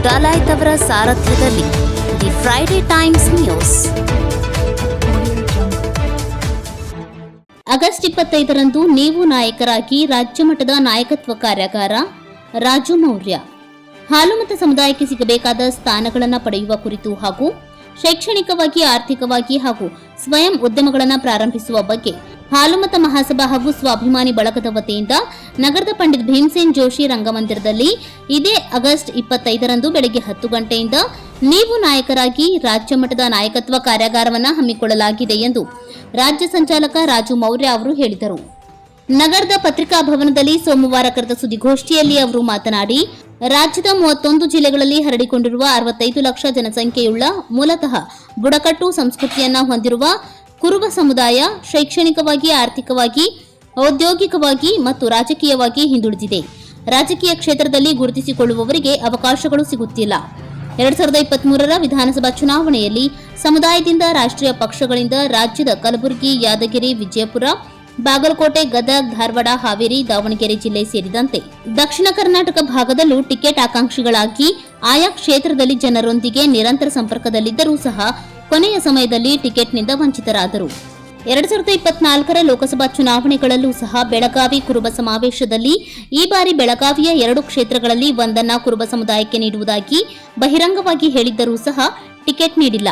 ಡಾಲಾಯ್ತ್ ಅವರ ಸಾರಥ್ಯದಲ್ಲಿ the Friday Times News. August 25ರಂದು ನೀವು ನಾಯಕರಾಗಿ ರಾಜ್ಯ ಮಟ್ಟದ ನಾಯಕತ್ವ ಕಾರ್ಯಾಗಾರ. ರಾಜು ಮೌರ್ಯ. ಹಾಲುಮತ ಸಮುದಾಯಕ್ಕೆ ಸಿಗಬೇಕಾದ ಸ್ಥಾನಗಳನ್ನು ಪಡೆಯುವ ಕುರಿತು ಹಾಗೂ ಶೈಕ್ಷಣಿಕವಾಗಿ, ಆರ್ಥಿಕವಾಗಿ ಹಾಗೂ ಸ್ವಯಂ ಉದ್ಯಮಗಳನ್ನು ಪ್ರಾರಂಭಿಸುವ ಬಗ್ಗೆ ಹಾಲುಮತ ಮಹಾಸಭಾ ಹಾಗೂ ಸ್ವಾಭಿಮಾನಿ ಬಳಗದ ವತಿಯಿಂದ ನಗರದ ಪಂಡಿತ್ ಭೀಮಸೇನ್ ಜೋಶಿ ರಂಗಮಂದಿರದಲ್ಲಿ ಇದೇ ಆಗಸ್ಟ್ 25ರಂದು ಬೆಳಗ್ಗೆ 10 ಗಂಟೆಯಿಂದ ನೀವು ನಾಯಕರಾಗಿ ರಾಜ್ಯ ಮಟ್ಟದ ನಾಯಕತ್ವ ಕಾರ್ಯಾಗಾರವನ್ನು ಹಮ್ಮಿಕೊಳ್ಳಲಾಗಿದೆ ಎಂದು ರಾಜ್ಯ ಸಂಚಾಲಕ ರಾಜು ಮೌರ್ಯ ಅವರು ಹೇಳಿದರು. ನಗರದ ಪತ್ರಿಕಾ ಭವನದಲ್ಲಿ ಸೋಮವಾರ ಕರೆದ ಸುದ್ದಿಗೋಷ್ಠಿಯಲ್ಲಿ ಅವರು ಮಾತನಾಡಿ, ರಾಜ್ಯದ 31 ಜಿಲ್ಲೆಗಳಲ್ಲಿ ಹರಡಿಕೊಂಡಿರುವ 65 ಲಕ್ಷ ಜನಸಂಖ್ಯೆಯುಳ್ಳ ಮೂಲತಃ ಬುಡಕಟ್ಟು ಸಂಸ್ಕೃತಿಯನ್ನ ಹೊಂದಿರುವ ಕುರುಬ ಸಮುದಾಯ ಶೈಕ್ಷಣಿಕವಾಗಿ, ಆರ್ಥಿಕವಾಗಿ, ಔದ್ಯೋಗಿಕವಾಗಿ ಮತ್ತು ರಾಜಕೀಯವಾಗಿ ಹಿಂದುಳಿದಿದೆ. ರಾಜಕೀಯ ಕ್ಷೇತ್ರದಲ್ಲಿ ಗುರುತಿಸಿಕೊಳ್ಳುವವರಿಗೆ ಅವಕಾಶಗಳು ಸಿಗುತ್ತಿಲ್ಲ. 2023ರ ವಿಧಾನಸಭಾ ಚುನಾವಣೆಯಲ್ಲಿ ಸಮುದಾಯದಿಂದ ರಾಷ್ಟ್ರೀಯ ಪಕ್ಷಗಳಿಂದ ರಾಜ್ಯದ ಕಲಬುರಗಿ, ಯಾದಗಿರಿ, ವಿಜಯಪುರ, ಬಾಗಲಕೋಟೆ, ಗದಗ, ಧಾರವಾಡ, ಹಾವೇರಿ, ದಾವಣಗೆರೆ ಜಿಲ್ಲೆ ಸೇರಿದಂತೆ ದಕ್ಷಿಣ ಕರ್ನಾಟಕ ಭಾಗದಲ್ಲೂ ಟಿಕೆಟ್ ಆಕಾಂಕ್ಷಿಗಳಾಗಿ ಆಯಾ ಕ್ಷೇತ್ರದಲ್ಲಿ ಜನರೊಂದಿಗೆ ನಿರಂತರ ಸಂಪರ್ಕದಲ್ಲಿದ್ದರೂ ಸಹ ಕೊನೆಯ ಸಮಯದಲ್ಲಿ ಟಿಕೆಟ್ನಿಂದ ವಂಚಿತರಾದರು. 2024ರ ಲೋಕಸಭಾ ಚುನಾವಣೆಗಳಲ್ಲೂ ಸಹ ಬೆಳಗಾವಿ ಕುರುಬ ಸಮಾವೇಶದಲ್ಲಿ ಈ ಬಾರಿ ಬೆಳಗಾವಿಯ 2 ಕ್ಷೇತ್ರಗಳಲ್ಲಿ ಒಂದನ್ನ ಕುರುಬ ಸಮುದಾಯಕ್ಕೆ ನೀಡುವುದಾಗಿ ಬಹಿರಂಗವಾಗಿ ಹೇಳಿದ್ದರೂ ಸಹ ಟಿಕೆಟ್ ನೀಡಿಲ್ಲ.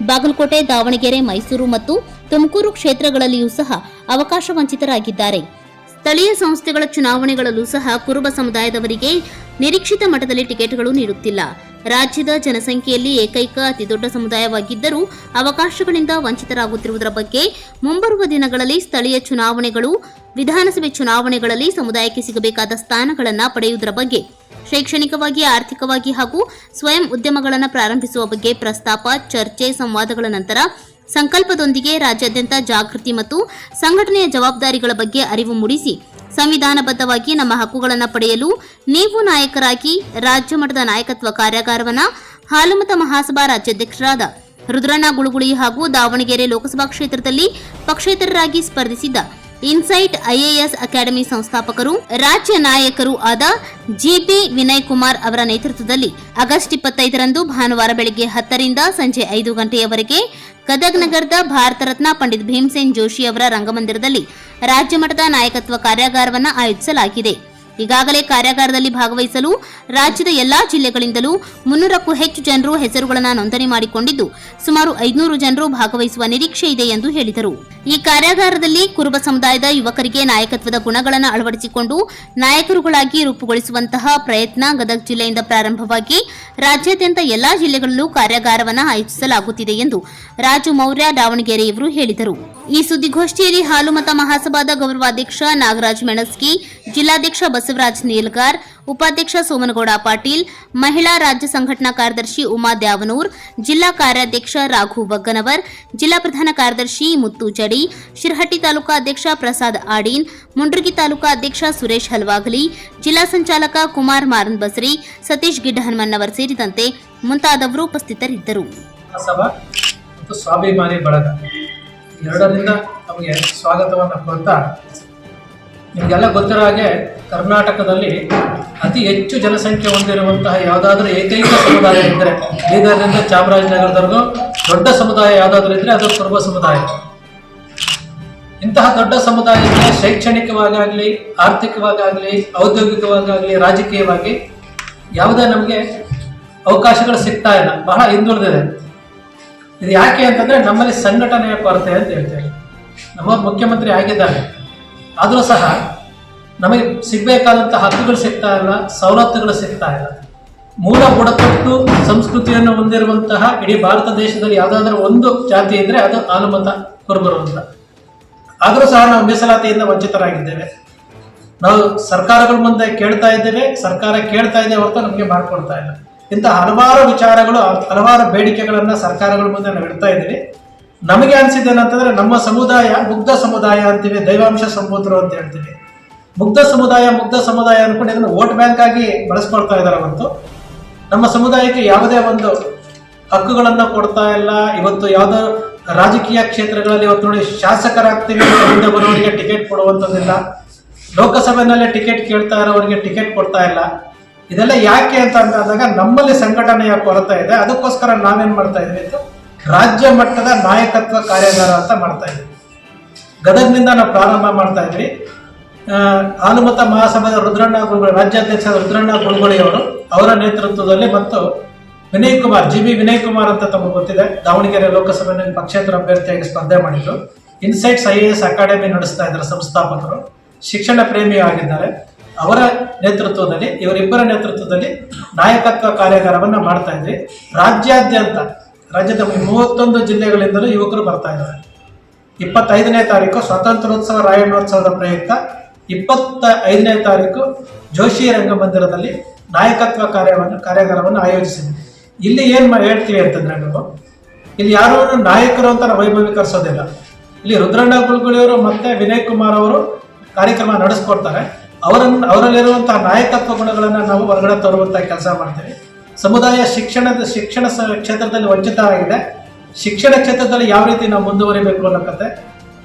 ಬಾಗಲಕೋಟೆ, ದಾವಣಗೆರೆ, ಮೈಸೂರು ಮತ್ತು ತುಮಕೂರು ಕ್ಷೇತ್ರಗಳಲ್ಲಿಯೂ ಸಹ ಅವಕಾಶ ವಂಚಿತರಾಗಿದ್ದಾರೆ. ಸ್ಥಳೀಯ ಸಂಸ್ಥೆಗಳ ಚುನಾವಣೆಗಳಲ್ಲೂ ಸಹ ಕುರುಬ ಸಮುದಾಯದವರಿಗೆ ನಿರೀಕ್ಷಿತ ಮಟ್ಟದಲ್ಲಿ ಟಿಕೆಟ್ಗಳು ನೀಡುತ್ತಿಲ್ಲ. ರಾಜ್ಯದ ಜನಸಂಖ್ಯೆಯಲ್ಲಿ ಏಕೈಕ ಅತಿದೊಡ್ಡ ಸಮುದಾಯವಾಗಿದ್ದರೂ ಅವಕಾಶಗಳಿಂದ ವಂಚಿತರಾಗುತ್ತಿರುವುದರ ಬಗ್ಗೆ ಮುಂಬರುವ ದಿನಗಳಲ್ಲಿ ಸ್ಥಳೀಯ ಚುನಾವಣೆಗಳು, ವಿಧಾನಸಭೆ ಚುನಾವಣೆಗಳಲ್ಲಿ ಸಮುದಾಯಕ್ಕೆ ಸಿಗಬೇಕಾದ ಸ್ಥಾನಗಳನ್ನು ಪಡೆಯುವುದರ ಬಗ್ಗೆ, ಶೈಕ್ಷಣಿಕವಾಗಿ, ಆರ್ಥಿಕವಾಗಿ ಹಾಗೂ ಸ್ವಯಂ ಉದ್ಯಮಗಳನ್ನು ಪ್ರಾರಂಭಿಸುವ ಬಗ್ಗೆ ಪ್ರಸ್ತಾಪ, ಚರ್ಚೆ, ಸಂವಾದಗಳ ನಂತರ ಸಂಕಲ್ಪದೊಂದಿಗೆ ರಾಜ್ಯಾದ್ಯಂತ ಜಾಗೃತಿ ಮತ್ತು ಸಂಘಟನೆಯ ಜವಾಬ್ದಾರಿಗಳ ಬಗ್ಗೆ ಅರಿವು ಮೂಡಿಸಿ ಸಂವಿಧಾನಬದ್ಧವಾಗಿ ನಮ್ಮ ಹಕ್ಕುಗಳನ್ನು ಪಡೆಯಲು ನೀವು ನಾಯಕರಾಗಿ ರಾಜ್ಯ ಮಟ್ಟದ ನಾಯಕತ್ವ ಕಾರ್ಯಾಗಾರವನ್ನು ಹಾಲುಮತ ಮಹಾಸಭಾ ರಾಜ್ಯಾಧ್ಯಕ್ಷರಾದ ರುದ್ರಣ್ಣ ಗುಳುಗುಳಿ ಹಾಗೂ ದಾವಣಗೆರೆ ಲೋಕಸಭಾ ಕ್ಷೇತ್ರದಲ್ಲಿ ಪಕ್ಷೇತರರಾಗಿ ಸ್ಪರ್ಧಿಸಿದ್ದ ಇನ್ಸೈಟ್ IAS ಅಕಾಡೆಮಿ ಸಂಸ್ಥಾಪಕರು, ರಾಜ್ಯ ನಾಯಕರು ಆದ GP ವಿನಯ್ ಕುಮಾರ್ ಅವರ ನೇತೃತ್ವದಲ್ಲಿ ಆಗಸ್ಟ್ 25ರಂದು ಭಾನುವಾರ ಬೆಳಗ್ಗೆ 10ರಿಂದ ಸಂಜೆ 5 ಗಂಟೆಯವರೆಗೆ ಗದಗ ನಗರದ ಭಾರತ ರತ್ನ ಪಂಡಿತ್ ಭೀಮಸೇನ್ ಜೋಶಿ ಅವರ ರಂಗಮಂದಿರದಲ್ಲಿ ರಾಜ್ಯ ಮಟ್ಟದ ನಾಯಕತ್ವ ಕಾರ್ಯಾಗಾರವನ್ನು ಆಯೋಜಿಸಲಾಗಿದೆ. ಈಗಾಗಲೇ ಕಾರ್ಯಾಗಾರದಲ್ಲಿ ಭಾಗವಹಿಸಲು ರಾಜ್ಯದ ಎಲ್ಲಾ ಜಿಲ್ಲೆಗಳಿಂದಲೂ 300ಕ್ಕೂ ಹೆಚ್ಚು ಜನರು ಹೆಸರುಗಳನ್ನು ನೋಂದಣಿ ಮಾಡಿಕೊಂಡಿದ್ದು ಸುಮಾರು 500 ಜನರು ಭಾಗವಹಿಸುವ ನಿರೀಕ್ಷೆ ಇದೆ ಎಂದು ಹೇಳಿದರು. ಈ ಕಾರ್ಯಾಗಾರದಲ್ಲಿ ಕುರುಬ ಸಮುದಾಯದ ಯುವಕರಿಗೆ ನಾಯಕತ್ವದ ಗುಣಗಳನ್ನು ಅಳವಡಿಸಿಕೊಂಡು ನಾಯಕರುಗಳಾಗಿ ರೂಪುಗೊಳಿಸುವಂತಹ ಪ್ರಯತ್ನ ಗದಗ ಜಿಲ್ಲೆಯಿಂದ ಪ್ರಾರಂಭವಾಗಿ ರಾಜ್ಯಾದ್ಯಂತ ಎಲ್ಲಾ ಜಿಲ್ಲೆಗಳಲ್ಲೂ ಕಾರ್ಯಾಗಾರವನ್ನು ಆಯೋಜಿಸಲಾಗುತ್ತಿದೆ ಎಂದು ರಾಜು ಮೌರ್ಯ ದಾವಣಗೆರೆಯವರು ಹೇಳಿದರು. ಈ ಸುದ್ದಿಗೋಷ್ಠಿಯಲ್ಲಿ ಹಾಲುಮತ ಮಹಾಸಭಾದ ಗೌರವಾಧ್ಯಕ್ಷ ನಾಗರಾಜ್ ಮೆಣಸ್ಕಿ, ಜಿಲ್ಲಾಧ್ಯಕ್ಷ ಬಸವರಾಜ್ ನೀಲ್ಗಾರ್, ಉಪಾಧ್ಯಕ್ಷ ಸೋಮನಗೌಡ ಪಾಟೀಲ್, ಮಹಿಳಾ ರಾಜ್ಯ ಸಂಘಟನಾ ಕಾರ್ಯದರ್ಶಿ ಉಮಾ ದ್ಯಾವನೂರ್, ಜಿಲ್ಲಾ ಕಾರ್ಯಾಧ್ಯಕ್ಷ ರಾಘು ಬಗ್ಗನವರ್, ಜಿಲ್ಲಾ ಪ್ರಧಾನ ಕಾರ್ಯದರ್ಶಿ ಮುತ್ತು ಜಡಿ, ಶಿರಹಟ್ಟಿ ತಾಲೂಕಾ ಅಧ್ಯಕ್ಷ ಪ್ರಸಾದ್ ಆಡೀನ್, ಮುಂಡ್ರಗಿ ತಾಲೂಕಾ ಅಧ್ಯಕ್ಷ ಸುರೇಶ್ ಹಲ್ವಾಗಲಿ, ಜಿಲ್ಲಾ ಸಂಚಾಲಕ ಕುಮಾರ್ ಮಾರನ್ ಬಸರಿ, ಸತೀಶ್ ಗಿಡ್ಡಹನುಮನ್ನವರ್ ಸೇರಿದಂತೆ ಮುಂತಾದವರು ಉಪಸ್ಥಿತರಿದ್ದರು. ಸ್ವಾಭಿಮಾನಿ ಬಳಗ ಎರಡರಿಂದ ನಮಗೆ ಸ್ವಾಗತವನ್ನು ಕೊಡ್ತಾ, ನಿಮಗೆಲ್ಲ ಗೊತ್ತಿರೋ ಹಾಗೆ ಕರ್ನಾಟಕದಲ್ಲಿ ಅತಿ ಹೆಚ್ಚು ಜನಸಂಖ್ಯೆ ಹೊಂದಿರುವಂತಹ ಯಾವುದಾದ್ರೂ ಏಕೈಕ ಸಮುದಾಯ ಇದ್ದರೆ, ಬೀದರ್ನಿಂದ ಚಾಮರಾಜನಗರದವರೆಗೂ ದೊಡ್ಡ ಸಮುದಾಯ ಯಾವುದಾದ್ರೂ ಇದ್ದರೆ ಅದು ಕುರುಬ ಸಮುದಾಯ. ಇಂತಹ ದೊಡ್ಡ ಸಮುದಾಯಕ್ಕೆ ಶೈಕ್ಷಣಿಕವಾಗಲಿ, ಆರ್ಥಿಕವಾಗಲಿ, ಔದ್ಯೋಗಿಕವಾಗಲಿ, ರಾಜಕೀಯವಾಗಿ ಯಾವುದೇ ನಮಗೆ ಅವಕಾಶಗಳು ಸಿಗ್ತಾ ಇಲ್ಲ, ಬಹಳ ಹಿಂದುಳಿದಿದೆ. ಇದು ಯಾಕೆ ಅಂತಂದರೆ ನಮ್ಮಲ್ಲಿ ಸಂಘಟನೆಯ ಕೊರತೆ ಅಂತ ಹೇಳ್ತೇವೆ. ನಮ್ಮ ಮುಖ್ಯಮಂತ್ರಿ ಆಗಿದ್ದಾರೆ, ಆದರೂ ಸಹ ನಮಗೆ ಸಿಗಬೇಕಾದಂಥ ಹಕ್ಕುಗಳು ಸಿಗ್ತಾ ಇಲ್ಲ, ಸವಲತ್ತುಗಳು ಸಿಗ್ತಾ ಇಲ್ಲ. ಮೂಲ ಬುಡಕಟ್ಟು ಸಂಸ್ಕೃತಿಯನ್ನು ಹೊಂದಿರುವಂತಹ ಇಡೀ ಭಾರತ ದೇಶದಲ್ಲಿ ಯಾವುದಾದ್ರೂ ಒಂದು ಜಾತಿ ಇದ್ದರೆ ಅದು ಹಾಲುಮತ ಕುರುಬರು ಅಂತ. ಆದರೂ ಸಹ ನಾವು ಮೀಸಲಾತಿಯಿಂದ ವಂಚಿತರಾಗಿದ್ದೇವೆ. ನಾವು ಸರ್ಕಾರಗಳ ಮುಂದೆ ಕೇಳ್ತಾ ಇದ್ದೇವೆ, ಸರ್ಕಾರ ಕೇಳ್ತಾ ಇದೆ ಹೊರತು ನಮಗೆ ಮಾಡಿಕೊಡ್ತಾ ಇಲ್ಲ. ಇಂಥ ಹಲವಾರು ವಿಚಾರಗಳು, ಹಲವಾರು ಬೇಡಿಕೆಗಳನ್ನು ಸರ್ಕಾರಗಳ ಮುಂದೆ ನಾವು ಇಡ್ತಾ ಇದ್ದೀವಿ. ನಮಗೆ ಅನಿಸಿದ್ದೇನಂತಂದ್ರೆ, ನಮ್ಮ ಸಮುದಾಯ ಮುಗ್ಧ ಸಮುದಾಯ ಅಂತೀವಿ, ದೈವಾಂಶ ಸಂಪೂತರು ಅಂತ ಹೇಳ್ತೀವಿ. ಮುಗ್ಧ ಸಮುದಾಯ ಅನ್ಕೊಂಡು ಇದನ್ನು ವೋಟ್ ಬ್ಯಾಂಕ್ ಆಗಿ ಬಳಸ್ಕೊಳ್ತಾ ಇದ್ದಾರೆ ಹೊರತು ನಮ್ಮ ಸಮುದಾಯಕ್ಕೆ ಯಾವುದೇ ಒಂದು ಹಕ್ಕುಗಳನ್ನು ಕೊಡ್ತಾ ಇಲ್ಲ. ಇವತ್ತು ಯಾವುದೋ ರಾಜಕೀಯ ಕ್ಷೇತ್ರಗಳಲ್ಲಿ ಇವತ್ತು ನೋಡಿ, ಶಾಸಕರಾಗ್ತೀವಿ ಮುಂದೆ ಬರೋರಿಗೆ ಟಿಕೆಟ್ ಕೊಡುವಂಥದ್ದಿಲ್ಲ, ಲೋಕಸಭೆಯಲ್ಲೇ ಟಿಕೆಟ್ ಕೇಳ್ತಾ ಇರೋರಿಗೆ ಟಿಕೆಟ್ ಕೊಡ್ತಾ ಇಲ್ಲ. ಇದೆಲ್ಲ ಯಾಕೆ ಅಂತ ಅಂದಾಗ ನಮ್ಮಲ್ಲಿ ಸಂಘಟನೆಯ ಕೊರತೆ ಇದೆ. ಅದಕ್ಕೋಸ್ಕರ ನಾವೇನ್ ಮಾಡ್ತಾ ಇದ್ವಿ ಅಂತ ರಾಜ್ಯ ಮಟ್ಟದ ನಾಯಕತ್ವ ಕಾರ್ಯಾಗಾರ ಅಂತ ಮಾಡ್ತಾ ಇದ್ವಿ. ಗದಗ್ನಿಂದ ನಾವು ಪ್ರಾರಂಭ ಮಾಡ್ತಾ ಇದ್ವಿ. ಹಾಲುಮತ ಮಹಾಸಭಾದ ರುದ್ರಣ್ಣ ಗುರುಗಳು, ರಾಜ್ಯಾಧ್ಯಕ್ಷ ರುದ್ರಣ್ಣ ಗುರುಗಳಿಯವರು ಅವರ ನೇತೃತ್ವದಲ್ಲಿ ಮತ್ತು ವಿನಯ್ ಕುಮಾರ್, GB ವಿನಯ್ ಕುಮಾರ್ ಅಂತ ತಮಗೆ ಗೊತ್ತಿದೆ, ದಾವಣಗೆರೆ ಲೋಕಸಭೆಯಲ್ಲಿ ಪಕ್ಷೇತರ ಅಭ್ಯರ್ಥಿಯಾಗಿ ಸ್ಪರ್ಧೆ ಮಾಡಿದ್ರು. ಇನ್ಸೈಟ್ಸ್ IAS ಅಕಾಡೆಮಿ ನಡೆಸ್ತಾ ಇದ್ದಾರೆ ಸಂಸ್ಥಾಪಕರು, ಶಿಕ್ಷಣ ಪ್ರೇಮಿ ಆಗಿದ್ದಾರೆ. ಅವರ ನೇತೃತ್ವದಲ್ಲಿ, ಇವರಿಬ್ಬರ ನೇತೃತ್ವದಲ್ಲಿ ನಾಯಕತ್ವ ಕಾರ್ಯಾಗಾರವನ್ನು ಮಾಡ್ತಾ ಇದ್ವಿ. ರಾಜ್ಯಾದ್ಯಂತ ರಾಜ್ಯದ 31 ಜಿಲ್ಲೆಗಳಿಂದಲೂ ಯುವಕರು ಬರ್ತಾ ಇದ್ದಾರೆ. 25ನೇ ತಾರೀಕು ಸ್ವಾತಂತ್ರ್ಯೋತ್ಸವ ರಾಯಣ್ಣೋತ್ಸವದ ಪ್ರಯುಕ್ತ, 25ನೇ ತಾರೀಕು ಜೋಶಿ ರಂಗಮಂದಿರದಲ್ಲಿ ನಾಯಕತ್ವ ಕಾರ್ಯಾಗಾರವನ್ನು ಆಯೋಜಿಸಿದ್ವಿ. ಇಲ್ಲಿ ಏನ್ ಹೇಳ್ತೀವಿ ಅಂತಂದ್ರೆ, ನಾವು ಇಲ್ಲಿ ಯಾರು ನಾಯಕರು ಅಂತ ನಾವು ವೈಭವೀಕರಿಸೋದಿಲ್ಲ. ಇಲ್ಲಿ ರುದ್ರಣ್ಣ ಗುರುಗಳಿಯವರು ಮತ್ತೆ ವಿನಯ್ ಕುಮಾರ್ ಅವರು ಕಾರ್ಯಕ್ರಮ ನಡೆಸ್ಕೊಡ್ತಾರೆ. ಅವರಲ್ಲಿರುವಂತಹ ನಾಯಕತ್ವ ಗುಣಗಳನ್ನು ನಾವು ಹೊರಗಡೆ ತರುವಂತಹ ಕೆಲಸ ಮಾಡ್ತೀವಿ. ಸಮುದಾಯ ಶಿಕ್ಷಣ ಕ್ಷೇತ್ರದಲ್ಲಿ ವಂಚಿತ ಆಗಿದೆ. ಶಿಕ್ಷಣ ಕ್ಷೇತ್ರದಲ್ಲಿ ಯಾವ ರೀತಿ ನಾವು ಮುಂದುವರಿಬೇಕು ಅನ್ನೋ ಕತೆ,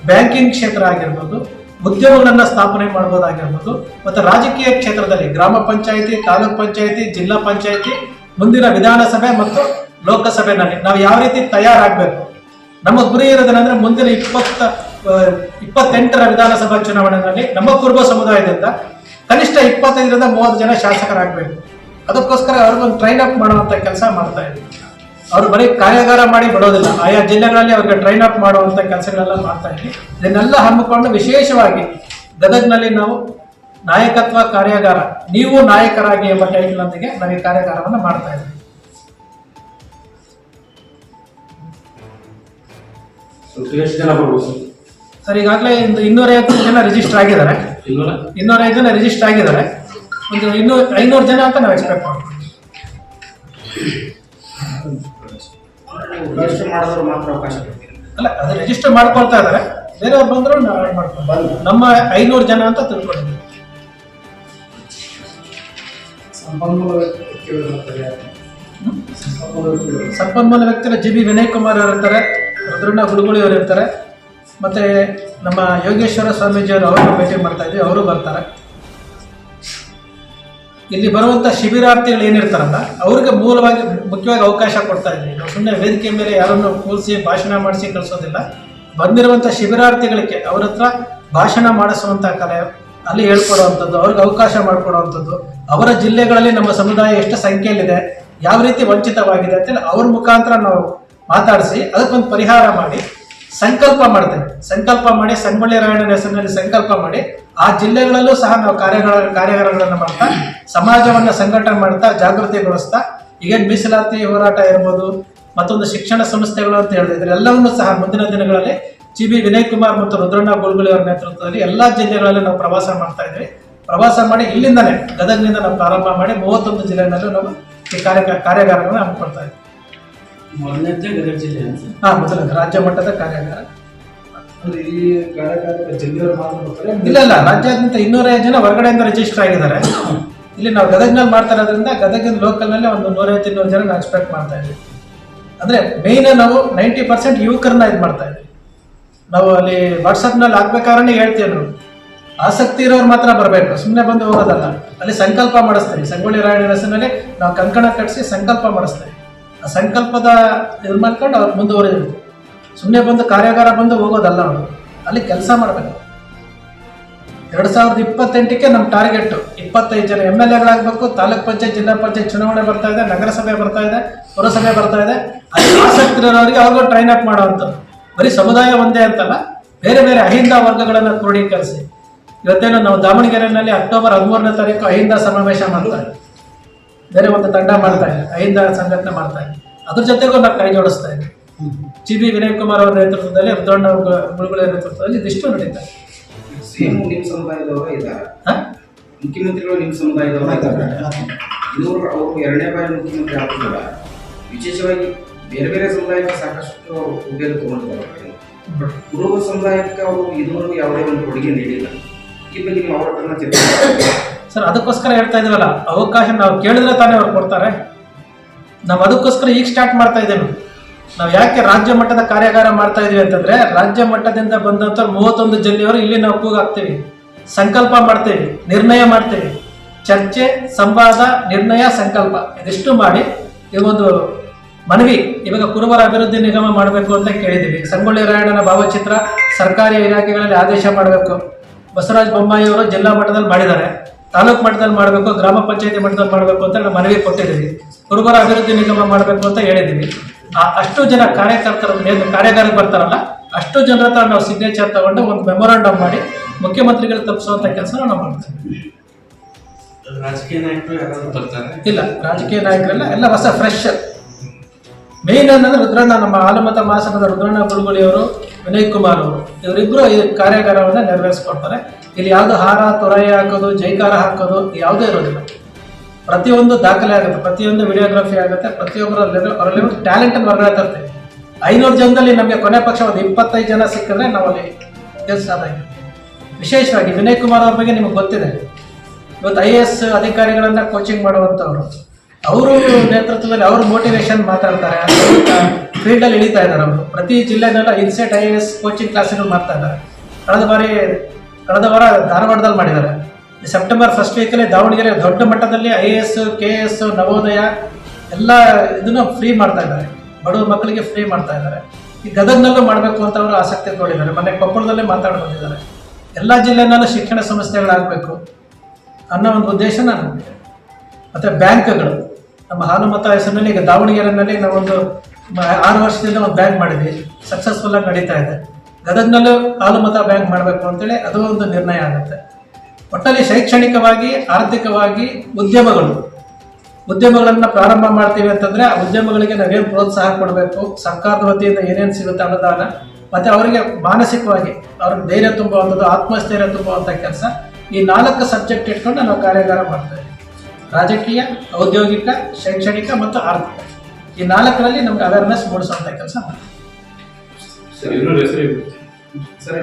ಬ್ಯಾಂಕಿಂಗ್ ಕ್ಷೇತ್ರ ಆಗಿರ್ಬೋದು, ಉದ್ಯೋಗಗಳನ್ನು ಸ್ಥಾಪನೆ ಮಾಡ್ಬೋದಾಗಿರ್ಬೋದು, ಮತ್ತು ರಾಜಕೀಯ ಕ್ಷೇತ್ರದಲ್ಲಿ ಗ್ರಾಮ ಪಂಚಾಯಿತಿ, ತಾಲೂಕ್ ಪಂಚಾಯಿತಿ, ಜಿಲ್ಲಾ ಪಂಚಾಯಿತಿ, ಮುಂದಿನ ವಿಧಾನಸಭೆ ಮತ್ತು ಲೋಕಸಭೆನಲ್ಲಿ ನಾವು ಯಾವ ರೀತಿ ತಯಾರಾಗಬೇಕು. ನಮ್ಮ ಗುರಿ ಇರೋದೇನೆಂದ್ರೆ ಮುಂದಿನ 28ರ ವಿಧಾನಸಭಾ ಚುನಾವಣೆಯಲ್ಲಿ ನಮ್ಮ ಕುರುಬ ಸಮುದಾಯದಿಂದ ಕನಿಷ್ಠ 25ರಿಂದ 30 ಜನ ಶಾಸಕರಾಗಬೇಕು. ಅದಕ್ಕೋಸ್ಕರ ಅವ್ರಿಗೊಂದು ಟ್ರೈನ್ ಅಪ್ ಮಾಡುವಂತ ಕೆಲಸ ಮಾಡ್ತಾ ಇದ್ವಿ. ಅವ್ರು ಬರೀ ಕಾರ್ಯಾಗಾರ ಮಾಡಿ ಬಿಡೋದಿಲ್ಲ, ಆಯಾ ಜಿಲ್ಲೆಗಳಲ್ಲಿ ಅವ್ರಿಗೆ ಟ್ರೈನ್ ಅಪ್ ಮಾಡುವಂತ ಕೆಲಸಗಳೆಲ್ಲ ಮಾಡ್ತಾ ಇದ್ವಿ. ಇದನ್ನೆಲ್ಲ ಹಮ್ಮಿಕೊಂಡು ವಿಶೇಷವಾಗಿ ಗದಗ್ನಲ್ಲಿ ನಾವು ನಾಯಕತ್ವ ಕಾರ್ಯಾಗಾರ, ನೀವು ನಾಯಕರಾಗಿ ಎಂಬ ಟೈಟಲ್ನೊಂದಿಗೆ ನಾವು ಈ ಕಾರ್ಯಾಗಾರವನ್ನು ಮಾಡ್ತಾ ಇದ್ವಿ. ಸರ್, ಈಗಾಗಲೇ 250 ಜನ ರಿಜಿಸ್ಟರ್ ಆಗಿದ್ದಾರೆ. 205 ಜನ ರಿಜಿಸ್ಟರ್ ಆಗಿದ್ದಾರೆ. ಒಂದು 500 ಜನ ಅಂತ ನಾವು ಎಕ್ಸ್ಪೆಕ್ಟ್ ಮಾಡ್ತೀವಿ. ರಿಜಿಸ್ಟರ್ ಮಾಡಿದವರು ಮಾತ್ರ ಅವಕಾಶ ಅಲ್ಲ, ಅದು ರಿಜಿಸ್ಟರ್ ಮಾಡ್ಕೊಳ್ತಾ ಇದ್ದಾರೆ. ಬೇರೆಯವ್ರು ಬಂದ್ರು ನಾವು ಮಾಡ್ಕೊಂಡು ನಮ್ಮ 500 ಜನ ಅಂತ ತಿಳ್ಕೊಂಡಿದ್ದೀವಿ. ಸಂಪನ್ಮೂಲ ವ್ಯಕ್ತಿಗಳು GB ವಿನಯ್ ಕುಮಾರ್ ಅವರು ಇರ್ತಾರೆ, ರುದ್ರಣ್ಣ ಗುರುಗುಳಿ ಅವರು ಇರ್ತಾರೆ, ಮತ್ತೆ ನಮ್ಮ ಯೋಗೇಶ್ವರ ಸ್ವಾಮೀಜಿಯವರು ಅವ್ರನ್ನ ಭೇಟಿ ಮಾಡ್ತಾ ಇದ್ವಿ, ಅವರು ಬರ್ತಾರೆ. ಇಲ್ಲಿ ಬರುವಂಥ ಶಿಬಿರಾರ್ಥಿಗಳು ಏನಿರ್ತಾರಲ್ಲ ಅವ್ರಿಗೆ ಮುಖ್ಯವಾಗಿ ಅವಕಾಶ ಕೊಡ್ತಾ ಇದ್ವಿ. ನಾವು ಸುಮ್ಮನೆ ವೇದಿಕೆ ಮೇಲೆ ಯಾರನ್ನು ಕೂರಿಸಿ ಭಾಷಣ ಮಾಡಿಸಿ ಕಳಿಸೋದಿಲ್ಲ. ಬಂದಿರುವಂಥ ಶಿಬಿರಾರ್ಥಿಗಳಿಗೆ ಅವ್ರ ಹತ್ರ ಭಾಷಣ ಮಾಡಿಸುವಂಥ ಕಲೆ, ಅಲ್ಲಿ ಹೇಳ್ಕೊಡುವಂಥದ್ದು, ಅವ್ರಿಗೆ ಅವಕಾಶ ಮಾಡಿಕೊಡುವಂಥದ್ದು, ಅವರ ಜಿಲ್ಲೆಗಳಲ್ಲಿ ನಮ್ಮ ಸಮುದಾಯ ಎಷ್ಟು ಸಂಖ್ಯೆಯಲ್ಲಿದೆ, ಯಾವ ರೀತಿ ವಂಚಿತವಾಗಿದೆ ಅಂತೇಳಿ ಅವ್ರ ಮುಖಾಂತರ ನಾವು ಮಾತಾಡಿಸಿ ಅದಕ್ಕೊಂದು ಪರಿಹಾರ ಮಾಡಿ ಸಂಕಲ್ಪ ಮಾಡ್ತೇವೆ. ಸಂಕಲ್ಪ ಮಾಡಿ ಸಂಗೊಳ್ಳಿ ರಾಯಣ್ಣನ ಹೆಸರಿನಲ್ಲಿ ಸಂಕಲ್ಪ ಮಾಡಿ ಆ ಜಿಲ್ಲೆಗಳಲ್ಲೂ ಸಹ ನಾವು ಕಾರ್ಯಾಗಾರಗಳನ್ನು ಮಾಡ್ತಾ ಸಮಾಜವನ್ನು ಸಂಘಟನೆ ಮಾಡ್ತಾ ಜಾಗೃತಿಗೊಳಿಸ್ತಾ, ಈಗ ಮೀಸಲಾತಿ ಹೋರಾಟ ಇರ್ಬೋದು, ಮತ್ತೊಂದು ಶಿಕ್ಷಣ ಸಂಸ್ಥೆಗಳು ಅಂತ ಹೇಳಿದ್ರೆ ಎಲ್ಲವನ್ನೂ ಸಹ ಮುಂದಿನ ದಿನಗಳಲ್ಲಿ GB ವಿನಯ್ ಕುಮಾರ್ ಮತ್ತು ರುದ್ರಣ್ಣ ಗುರುಗುಳಿ ಅವರ ನೇತೃತ್ವದಲ್ಲಿ ಎಲ್ಲಾ ಜಿಲ್ಲೆಗಳಲ್ಲಿ ನಾವು ಪ್ರವಾಸ ಮಾಡ್ತಾ ಇದ್ವಿ. ಪ್ರವಾಸ ಮಾಡಿ ಇಲ್ಲಿಂದನೇ ಗದಗ್ನಿಂದ ನಾವು ಪ್ರಾರಂಭ ಮಾಡಿ 31 ಜಿಲ್ಲೆಗಳಲ್ಲೂ ನಾವು ಈ ಕಾರ್ಯಾಗಾರಗಳನ್ನು ಹಮ್ಮಿಕೊಳ್ತಾ ಇದ್ವಿ. ಮೊದಲನೇದೇ ಗದಗ ಜಿಲ್ಲೆ ಮೊದಲನೇ ರಾಜ್ಯ ಮಟ್ಟದ ಕಾರ್ಯಾಗಾರ. ಈ ಕಾರ್ಯಾಗಾರ ಜಿಲ್ಲೆಯವರು ಮಾತ್ರ ಬರ್ತಾರೆ? ಇಲ್ಲ, ರಾಜ್ಯಾದ್ಯಂತ 205 ಜನ ಹೊರಗಡೆಯಿಂದ ರಿಜಿಸ್ಟರ್ ಆಗಿದ್ದಾರೆ. ಇಲ್ಲಿ ನಾವು ಗದಗ್ನಲ್ಲಿ ಮಾಡ್ತಾ ಇರೋದ್ರಿಂದ ಗದಗಿನ ಲೋಕಲ್ನಲ್ಲಿ ಒಂದು 150-200 ಜನ ನಾವು ಎಕ್ಸ್ಪೆಕ್ಟ್ ಮಾಡ್ತಾ ಇದ್ವಿ. ಅಂದ್ರೆ ಮೇನ್ ನಾವು 90% ಯುವಕರನ್ನ ಇದು ಮಾಡ್ತಾ ಇದ್ವಿ. ನಾವು ಅಲ್ಲಿ ವಾಟ್ಸಪ್ನಲ್ಲಿ ಹಾಕ್ಬೇಕಾದ್ರೆ ಹೇಳ್ತೀವಿ, ನಾವು ಆಸಕ್ತಿ ಇರೋರು ಮಾತ್ರ ಬರಬೇಕು, ಸುಮ್ಮನೆ ಬಂದು ಹೋಗೋದಲ್ಲ. ಅಲ್ಲಿ ಸಂಕಲ್ಪ ಮಾಡಿಸ್ತೀವಿ. ಸಂಗೊಳ್ಳಿ ರಾಯಣ್ಣನ ಹೆಸರಿನಲ್ಲಿ ನಾವು ಕಂಕಣ ಕಟ್ಟಿಸಿ ಸಂಕಲ್ಪ ಮಾಡಿಸ್ತೀವಿ. ಆ ಸಂಕಲ್ಪದ ಇದು ಮಾಡ್ಕೊಂಡು ಅವ್ರು ಮುಂದುವರಿದ್ರು. ಸುಮ್ಮನೆ ಬಂದು ಕಾರ್ಯಾಗಾರ ಬಂದು ಹೋಗೋದಲ್ಲ, ಅವರು ಅಲ್ಲಿ ಕೆಲಸ ಮಾಡಬೇಕು. 2028ಕ್ಕೆ ನಮ್ಮ ಟಾರ್ಗೆಟ್ 25 ಜನ MLAಗಳಾಗಬೇಕು. ತಾಲೂಕ್ ಪಂಚಾಯತ್, ಜಿಲ್ಲಾ ಪಂಚಾಯತ್ ಚುನಾವಣೆ ಬರ್ತಾ ಇದೆ, ನಗರಸಭೆ ಬರ್ತಾ ಇದೆ, ಪುರಸಭೆ ಬರ್ತಾ ಇದೆ. ಅಲ್ಲಿ ಆಸಕ್ತಿ ಇರೋರಿಗೆ ಅವ್ರಿಗೂ ಟ್ರೈನ್ ಅಪ್ ಮಾಡುವಂಥದ್ದು. ಬರೀ ಸಮುದಾಯ ಒಂದೇ ಅಂತಲ್ಲ, ಬೇರೆ ಬೇರೆ ಅಹಿಂದ ವರ್ಗಗಳನ್ನು ಕ್ರೋಢೀಕರಿಸಿ ಇವತ್ತೇನು ನಾವು ದಾವಣಗೆರೆಯಲ್ಲಿ ಅಕ್ಟೋಬರ್ 13ನೇ ತಾರೀಕು ಅಹಿಂದ ಸಮಾವೇಶ ಮಾಡ್ತಾ ಇದ್ದೀವಿ. ಬೇರೆ ಒಂದು ತಂಡ ಮಾಡ್ತಾ ಇದೆ, ಅಹಿಂದ ಸಂಘಟನೆ ಮಾಡ್ತಾ ಇದೆ. ಅದ್ರ ಜೊತೆಗೂ ನಾವು ಕೈ ಜೋಡಿಸ್ತಾ ಇದ್ದೀವಿ. GB ವಿನಯ್ ಕುಮಾರ್ ಅವರ ನೇತೃತ್ವದಲ್ಲಿ, ರುದ್ರಣ್ಣ ಗುರುಗಳ ನೇತೃತ್ವದಲ್ಲಿ ಇದಿಷ್ಟು ನಡೀತಾ ಇದೆ. ಸೇಮ್ ನಿಮ್ಮ ಸಮುದಾಯದವರು ಇದ್ದಾರೆ, ಮುಖ್ಯಮಂತ್ರಿಗಳು ನಿಮ್ಮ ಸಮುದಾಯದವರು ಇದ್ದಾರೆ. ಇವರು ಅವರು 2ನೇ ಬಾರಿ ಮುಖ್ಯಮಂತ್ರಿ ಆಗ್ತಿಲ್ಲ. ವಿಶೇಷವಾಗಿ ಬೇರೆ ಬೇರೆ ಸಮುದಾಯಕ್ಕೆ ಸಾಕಷ್ಟು ಹುದ್ದೆಗಳು ತಗೊಂಡಿದ್ದಾರೆ. ಕುರುಬ ಸಮುದಾಯಕ್ಕೆ ಅವರು ಇದುವರೆಗೂ ಯಾವುದೇ ಒಂದು ಕೊಡುಗೆ ನೀಡಿಲ್ಲ. ಈ ಬಗ್ಗೆ ನೀವು ಅವರ ಸರ್, ಅದಕ್ಕೋಸ್ಕರ ಹೇಳ್ತಾ ಇದೀವಲ್ಲ, ಅವಕಾಶ ನಾವು ಕೇಳಿದ್ರೆ ತಾನೇ ಅವ್ರು ಕೊಡ್ತಾರೆ. ನಾವು ಅದಕ್ಕೋಸ್ಕರ ಈಗ ಸ್ಟಾರ್ಟ್ ಮಾಡ್ತಾ ಇದ್ದೇವೆ. ನಾವು ಯಾಕೆ ರಾಜ್ಯ ಮಟ್ಟದ ಕಾರ್ಯಾಗಾರ ಮಾಡ್ತಾ ಇದೀವಿ ಅಂತಂದ್ರೆ, ರಾಜ್ಯ ಮಟ್ಟದಿಂದ ಬಂದಂತ 31 ಜಿಲ್ಲೆಯವರು ಇಲ್ಲಿ ನಾವು ಕೂಗಾಗ್ತೀವಿ, ಸಂಕಲ್ಪ ಮಾಡ್ತೀವಿ, ನಿರ್ಣಯ ಮಾಡ್ತೀವಿ. ಚರ್ಚೆ, ಸಂವಾದ, ನಿರ್ಣಯ, ಸಂಕಲ್ಪ ಇದಿಷ್ಟು ಮಾಡಿ ಈ ಒಂದು ಮನವಿ ಇವಾಗ ಕುರುಬರ ಅಭಿವೃದ್ಧಿ ನಿಗಮ ಮಾಡಬೇಕು ಅಂತ ಕೇಳಿದ್ದೀವಿ. ಸಂಗೊಳ್ಳಿ ರಾಯಣ್ಣನ ಭಾವಚಿತ್ರ ಸರ್ಕಾರಿ ಇಲಾಖೆಗಳಲ್ಲಿ ಆದೇಶ ಮಾಡಬೇಕು. ಬಸವರಾಜ ಬೊಮ್ಮಾಯಿ ಅವರು ಜಿಲ್ಲಾ ಮಟ್ಟದಲ್ಲಿ ಮಾಡಿದ್ದಾರೆ, ತಾಲೂಕು ಮಟ್ಟದಲ್ಲಿ ಮಾಡಬೇಕು, ಗ್ರಾಮ ಪಂಚಾಯತಿ ಮಟ್ಟದಲ್ಲಿ ಮಾಡಬೇಕು ಅಂತ ನಾವು ಮನವಿ ಕೊಟ್ಟಿದ್ದೀವಿ. ಕುರುಬರ ಅಭಿವೃದ್ಧಿ ನಿಗಮ ಮಾಡಬೇಕು ಅಂತ ಹೇಳಿದ್ದೀವಿ. ಅಷ್ಟು ಜನ ಕಾರ್ಯಕರ್ತರು ಏನು ಕಾರ್ಯಾಗಾರಕ್ಕೆ ಬರ್ತಾರಲ್ಲ ಅಷ್ಟು ಜನರ ಹತ್ರ ನಾವು ಸಿಗ್ನೇಚರ್ ತಗೊಂಡು ಒಂದು ಮೆಮೊರಾಂಡಮ್ ಮಾಡಿ ಮುಖ್ಯಮಂತ್ರಿಗಳಿಗೆ ತಪ್ಪಿಸುವಂತ ಕೆಲಸ ನಾವು ಮಾಡ್ತೇವೆ. ರಾಜಕೀಯ ನಾಯಕರು ಯಾರಾದ್ರೂ ಬರ್ತಾರೆ? ಇಲ್ಲ, ರಾಜಕೀಯ ನಾಯಕರೆಲ್ಲ ಎಲ್ಲ ಹೊಸ ಫ್ರೆಶ್. ಮೇನ್ ಏನಂದ್ರೆ ರುದ್ರಣ್ಣ, ನಮ್ಮ ಹಾಲುಮತ ಮಹಾಸಭಾದ ರುದ್ರಣ್ಣ ಗುರುಗಳಿಯವರು, ವಿನಯ್ ಕುಮಾರ್ ಅವರು, ಇವರಿಬ್ಬರು ಈ ಕಾರ್ಯಾಗಾರವನ್ನು ನೆರವೇರಿಸ್ಕೊಡ್ತಾರೆ. ಇಲ್ಲಿ ಯಾವುದು ಹಾರ ತುರಾಯಿ ಹಾಕೋದು, ಜೈಕಾರ ಹಾಕೋದು ಯಾವುದೂ ಇರೋದಿಲ್ಲ. ಪ್ರತಿಯೊಂದು ದಾಖಲೆ ಆಗುತ್ತೆ, ಪ್ರತಿಯೊಂದು ವಿಡಿಯೋಗ್ರಫಿ ಆಗುತ್ತೆ, ಅವರಲ್ಲಿ ಟ್ಯಾಲೆಂಟ್ ಹೊರಗಡೆ ತರ್ತೀವಿ. 500 ಜನದಲ್ಲಿ ನಮಗೆ ಕೊನೆ ಪಕ್ಷ ಒಂದು 25 ಜನ ಸಿಕ್ಕಿದ್ರೆ ನಾವಲ್ಲಿ ಕೆಲಸ ಆದಾಗ. ವಿಶೇಷವಾಗಿ ವಿನಯ್ ಕುಮಾರ್ ಅವ್ರ ಬಗ್ಗೆ ನಿಮಗೆ ಗೊತ್ತಿದೆ. ಇವತ್ತು IAS ಅಧಿಕಾರಿಗಳನ್ನ ಕೋಚಿಂಗ್ ಮಾಡುವಂಥವ್ರು, ಅವರು ನೇತೃತ್ವದಲ್ಲಿ ಅವರು ಮೋಟಿವೇಶನ್ ಮಾತಾಡ್ತಾರೆ, ಫೀಲ್ಡಲ್ಲಿ ಇಳಿತಾ ಇದ್ದಾರೆ. ಅವರು ಪ್ರತಿ ಜಿಲ್ಲೆನೆಲ್ಲ ಇನ್ಸೆಟ್ IAS ಕೋಚಿಂಗ್ ಕ್ಲಾಸ್ಗಳು ಮಾಡ್ತಾ ಇದ್ದಾರೆ. ಕಳೆದ ವಾರ ಧಾರವಾಡದಲ್ಲಿ ಮಾಡಿದ್ದಾರೆ. ಸೆಪ್ಟೆಂಬರ್ ಫಸ್ಟ್ ವೀಕಲ್ಲಿ ದಾವಣಗೆರೆ ದೊಡ್ಡ ಮಟ್ಟದಲ್ಲಿ IAS, KS, ನವೋದಯ ಎಲ್ಲ ಇದನ್ನು ಫ್ರೀ ಮಾಡ್ತಾ ಇದ್ದಾರೆ, ಬಡವ ಮಕ್ಕಳಿಗೆ ಫ್ರೀ ಮಾಡ್ತಾ ಇದ್ದಾರೆ. ಈ ಗದಗ್ನಲ್ಲೂ ಮಾಡಬೇಕು ಅಂತ ಅವರು ಆಸಕ್ತಿ ತೋರಿದ್ದಾರೆ. ಮೊನ್ನೆ ಕೊಪ್ಪಳದಲ್ಲೇ ಮಾತಾಡಿ ಬಂದಿದ್ದಾರೆ. ಎಲ್ಲ ಜಿಲ್ಲೆನಲ್ಲೂ ಶಿಕ್ಷಣ ಸಂಸ್ಥೆಗಳಾಗಬೇಕು ಅನ್ನೋ ಒಂದು ಉದ್ದೇಶ ನನಗೆ. ಮತ್ತು ಬ್ಯಾಂಕ್ಗಳು, ನಮ್ಮ ಹಾಲುಮತ ಹೆಸರಿನಲ್ಲಿ ಈಗ ದಾವಣಗೆರೆಯಲ್ಲಿ ನಾವೊಂದು 6 ವರ್ಷದಿಂದ ಒಂದು ಬ್ಯಾಂಕ್ ಮಾಡಿದ್ವಿ, ಸಕ್ಸಸ್ಫುಲ್ಲಾಗಿ ನಡೀತಾ ಇದೆ. ಗದಗ್ನಲ್ಲೂ ಹಾಲುಮತ ಬ್ಯಾಂಕ್ ಮಾಡಬೇಕು ಅಂತೇಳಿ ಅದು ಒಂದು ನಿರ್ಣಯ ಆಗುತ್ತೆ. ಒಟ್ಟಲ್ಲಿ ಶೈಕ್ಷಣಿಕವಾಗಿ, ಆರ್ಥಿಕವಾಗಿ ಉದ್ಯಮಗಳನ್ನು ಪ್ರಾರಂಭ ಮಾಡ್ತೀವಿ ಅಂತಂದರೆ ಆ ಉದ್ಯಮಗಳಿಗೆ ನಾವೇನು ಪ್ರೋತ್ಸಾಹ ಕೊಡಬೇಕು, ಸರ್ಕಾರದ ವತಿಯಿಂದ ಏನೇನು ಸಿಗುತ್ತೆ ಅನುದಾನ, ಮತ್ತು ಅವರಿಗೆ ಮಾನಸಿಕವಾಗಿ ಅವ್ರಿಗೆ ಧೈರ್ಯ ತುಂಬುವಂಥದ್ದು, ಆತ್ಮಸ್ಥೈರ್ಯ ತುಂಬುವಂಥ ಕೆಲಸ, ಈ 4 ಸಬ್ಜೆಕ್ಟ್ ಇಟ್ಕೊಂಡು ನಾವು ಕಾರ್ಯಾಗಾರ ಮಾಡ್ತೇವೆ. ರಾಜಕೀಯ, ಔದ್ಯೋಗಿಕ, ಶೈಕ್ಷಣಿಕ ಮತ್ತು ಆರ್ಥಿಕ, ಈ 4ರಲ್ಲಿ ನಮ್ಗೆ ಅವೇರ್ನೆಸ್ ಮೂಡಿಸುವಂಥ ಕೆಲಸ ಮಾಡ್ತೀವಿ. ಸರ್,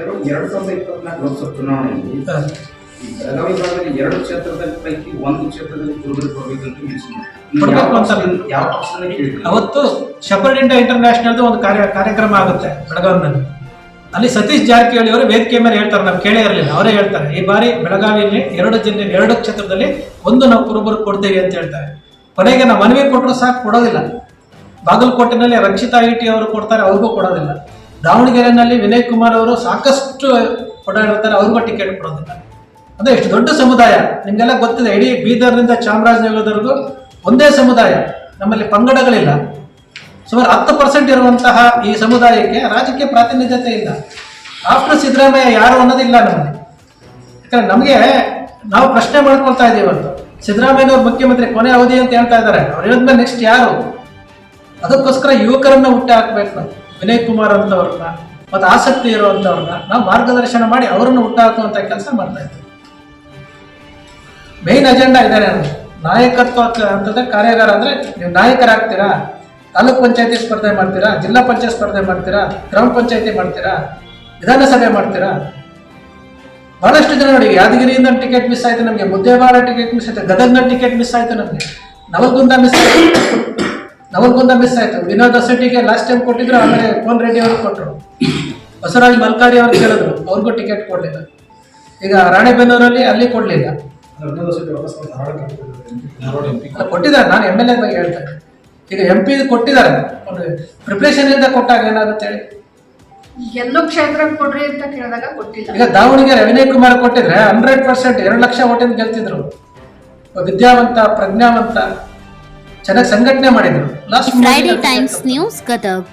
2024 ಲೋಕಸಭಾ ಚುನಾವಣೆಯಲ್ಲಿ ಬೆಳಗಾವಿ ಭಾಗದಲ್ಲಿ 2 ಕ್ಷೇತ್ರದ ಪೈಕಿ 1 ಕ್ಷೇತ್ರದಲ್ಲಿ ಕುರುಬರಿಗೆ ಕೊಡಬೇಕು ಅಂತ ಯಾವ ಪಕ್ಷದಲ್ಲಿ ಕೇಳಿದ್ರು? ಅವತ್ತು ಶೆಪರ್ಡ್ ಇಂಡಿಯಾ ಇಂಟರ್ನ್ಯಾಷನಲ್ದು ಒಂದು ಕಾರ್ಯಕ್ರಮ ಆಗುತ್ತೆ ಬೆಳಗಾವಿನಲ್ಲಿ. ಅಲ್ಲಿ ಸತೀಶ್ ಜಾರಕಿಹೊಳಿ ಅವರು ವೇದಿಕೆ ಮೇಲೆ ಹೇಳ್ತಾರೆ, ನಾವು ಕೇಳೇ ಇರಲಿಲ್ಲ, ಅವರೇ ಹೇಳ್ತಾರೆ ಈ ಬಾರಿ ಬೆಳಗಾವಿಯಲ್ಲಿ 2 ಕ್ಷೇತ್ರದಲ್ಲಿ 1 ನಾವು ಕುರುಬರು ಕೊಡ್ತೇವೆ ಅಂತ ಹೇಳ್ತಾರೆ. ಕೊನೆಗೆ ನಾವು ಮನವಿ ಕೊಟ್ಟರು ಸಾಕು, ಕೊಡೋದಿಲ್ಲ. ಬಾಗಲಕೋಟೆನಲ್ಲಿ ರಕ್ಷಿತಾ IT ಅವರು ಕೊಡ್ತಾರೆ, ಅವ್ರಿಗೂ ಕೊಡೋದಿಲ್ಲ. ದಾವಣಗೆರೆಯಲ್ಲಿ ವಿನಯ್ ಕುಮಾರ್ ಅವರು ಸಾಕಷ್ಟು ಓಡಾಡಿರ್ತಾರೆ, ಅವ್ರಿಗೂ ಟಿಕೆಟ್ ಕೊಡೋದಿಲ್ಲ. ಅದೇ ಇಷ್ಟು ದೊಡ್ಡ ಸಮುದಾಯ ನಿಮಗೆಲ್ಲ ಗೊತ್ತಿದೆ. ಇಡೀ ಬೀದರ್ನಿಂದ ಚಾಮರಾಜನಗರದವರೆಗೂ ಒಂದೇ ಸಮುದಾಯ, ನಮ್ಮಲ್ಲಿ ಪಂಗಡಗಳಿಲ್ಲ. ಸುಮಾರು 10% ಇರುವಂತಹ ಈ ಸಮುದಾಯಕ್ಕೆ ರಾಜಕೀಯ ಪ್ರಾತಿನಿಧ್ಯತೆ ಇಲ್ಲ. ಆಫ್ಟರ್ ಸಿದ್ದರಾಮಯ್ಯ ಯಾರು ಅನ್ನೋದಿಲ್ಲ ನಮಗೆ. ಯಾಕಂದ್ರೆ ನಮಗೆ ನಾವು ಪ್ರಶ್ನೆ ಮಾಡ್ಕೊಳ್ತಾ ಇದ್ದೀವಿ. ಇವತ್ತು ಸಿದ್ದರಾಮಯ್ಯನವ್ರು ಮುಖ್ಯಮಂತ್ರಿ ಕೊನೆ ಅವಧಿ ಅಂತ ಹೇಳ್ತಾ ಇದ್ದಾರೆ. ಅವ್ರು ಹೇಳಿದ್ಮೇಲೆ ನೆಕ್ಸ್ಟ್ ಯಾರು? ಅದಕ್ಕೋಸ್ಕರ ಯುವಕರನ್ನ ಹುಟ್ಟಿ ಹಾಕ್ಬೇಕು ನಾವು. ವಿನಯ್ ಕುಮಾರ್ ಅಂತವ್ರನ್ನ ಮತ್ತು ಆಸಕ್ತಿ ಇರುವಂಥವ್ರನ್ನ ನಾವು ಮಾರ್ಗದರ್ಶನ ಮಾಡಿ ಅವರನ್ನು ಹುಟ್ಟಾಕುವಂಥ ಕೆಲಸ ಮಾಡ್ತಾ ಇದ್ದೀವಿ. ಮೇನ್ ಅಜೆಂಡಾ ಇದೆ. ನಾಯಕತ್ವ ಅಂತಂದ್ರೆ ಕಾರ್ಯಾಗಾರ ಅಂದರೆ ನೀವು ನಾಯಕರಾಗ್ತೀರಾ, ತಾಲೂಕ್ ಪಂಚಾಯತಿ ಸ್ಪರ್ಧೆ ಮಾಡ್ತೀರಾ, ಜಿಲ್ಲಾ ಪಂಚಾಯತ್ ಸ್ಪರ್ಧೆ ಮಾಡ್ತೀರಾ, ಗ್ರಾಮ ಪಂಚಾಯತಿ ಮಾಡ್ತೀರಾ, ವಿಧಾನಸಭೆ ಮಾಡ್ತೀರಾ. ಬಹಳಷ್ಟು ಜನ ನೋಡಿ, ಯಾದಗಿರಿಯಿಂದ ಟಿಕೆಟ್ ಮಿಸ್ ಆಯ್ತು ನಮಗೆ, ಮುದ್ದೇವಾಡ ಟಿಕೆಟ್ ಮಿಸ್ ಆಯ್ತು, ಗದಗ್ನ ಟಿಕೆಟ್ ಮಿಸ್ ಆಯ್ತು ನಮಗೆ, ನವಲ್ಗುಂದ ಮಿಸ್ ಆಯ್ತು. ವಿನೋದ್ ಅಸಟಿಗೆ ಲಾಸ್ಟ್ ಟೈಮ್ ಕೊಟ್ಟಿದ್ರು, ಆಮೇಲೆ ಕೋನ್ ರೆಡ್ಡಿ ಅವರು ಕೊಟ್ಟರು. ಬಸವರಾಜ್ ಮಲ್ಕಾರಿ ಅವ್ರು ಕೇಳಿದ್ರು, ಅವ್ರಿಗೂ ಟಿಕೆಟ್ ಕೊಡಲಿಲ್ಲ. ಈಗ ರಾಣೆಬೆನ್ನೂರಲ್ಲಿ ಅಲ್ಲಿ ಕೊಡಲಿಲ್ಲ, ಕೊಟ್ಟಿದ್ದಾರೆ. ನಾನು MLA ಬಗ್ಗೆ ಹೇಳ್ತೇನೆ. ಈಗ MP ಕೊಟ್ಟಿದ್ದಾರೆ. ಪ್ರಿಪ್ರೇಷನ್ ಇಂದ ಕೊಟ್ಟಾಗ ಏನಾಗುತ್ತೆ ಹೇಳಿ? ಎಲ್ಲೋ ಕ್ಷೇತ್ರ ಕೊಡ್ರಿ ಅಂತ ಕೇಳಿದಾಗ ಕೊಟ್ಟಿಲ್ಲ. ಈಗ ದಾವಣಗೆರೆ ವಿನಯ್ ಕುಮಾರ್ ಕೊಟ್ಟಿದ್ರೆ 100% 2 ಲಕ್ಷ ಓಟಿಂದ ಗೆಲ್ತಿದ್ರು. ವಿದ್ಯಾವಂತ, ಪ್ರಜ್ಞಾವಂತ, ಚೆನ್ನಾಗಿ ಸಂಘಟನೆ ಮಾಡಿದ್ರು. Friday Times news Gadag.